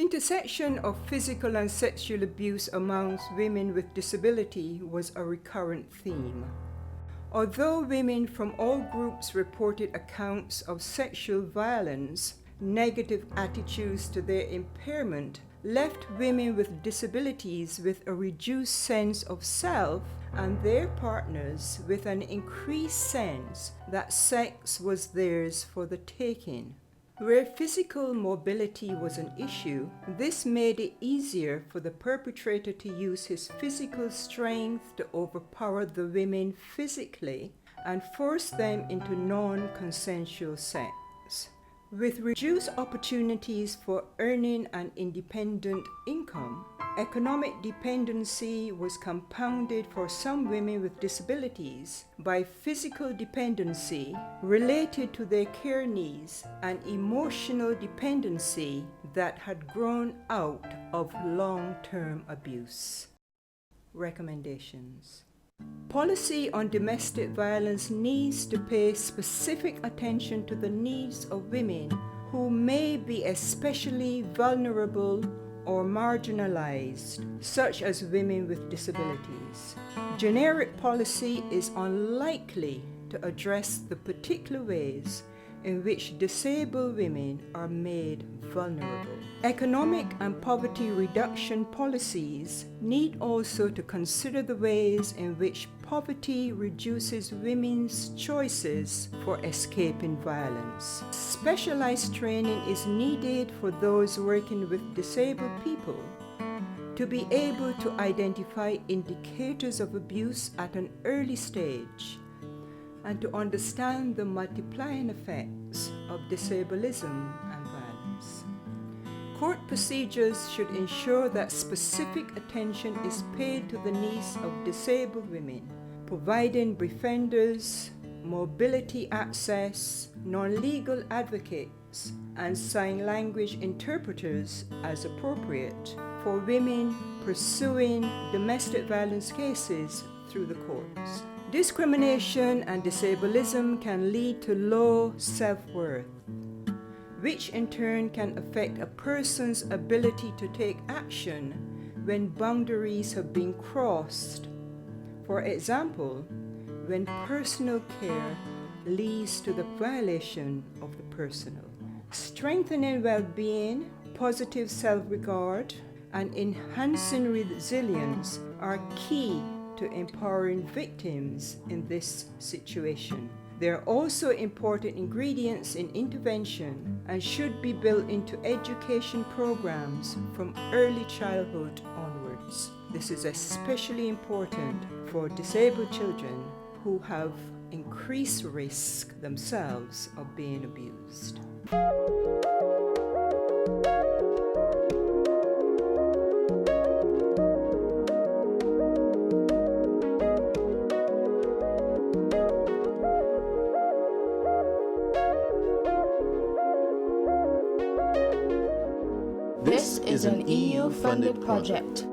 Intersection of physical and sexual abuse amongst women with disability was a recurrent theme. Although women from all groups reported accounts of sexual violence, negative attitudes to their impairment left women with disabilities with a reduced sense of self and their partners with an increased sense that sex was theirs for the taking. Where physical mobility was an issue, this made it easier for the perpetrator to use his physical strength to overpower the women physically and force them into non-consensual sex. With reduced opportunities for earning an independent income, economic dependency was compounded for some women with disabilities by physical dependency related to their care needs and emotional dependency that had grown out of long-term abuse. Recommendations. Policy on domestic violence needs to pay specific attention to the needs of women who may be especially vulnerable or marginalized, such as women with disabilities. Generic policy is unlikely to address the particular ways in which disabled women are made vulnerable. Economic and poverty reduction policies need also to consider the ways in which poverty reduces women's choices for escaping violence. Specialized training is needed for those working with disabled people to be able to identify indicators of abuse at an early stage and to understand the multiplying effects of disablism and violence. Court procedures should ensure that specific attention is paid to the needs of disabled women, providing befrienders, mobility access, non-legal advocates, and sign language interpreters as appropriate for women pursuing domestic violence cases through the courts. Discrimination and disablism can lead to low self-worth, which in turn can affect a person's ability to take action when boundaries have been crossed. For example, when personal care leads to the violation of the personal. Strengthening well-being, positive self-regard, and enhancing resilience are key to empowering victims in this situation. They are also important ingredients in intervention and should be built into education programs from early childhood onwards. This is especially important for disabled children who have increased risk themselves of being abused. This is an EU-funded project.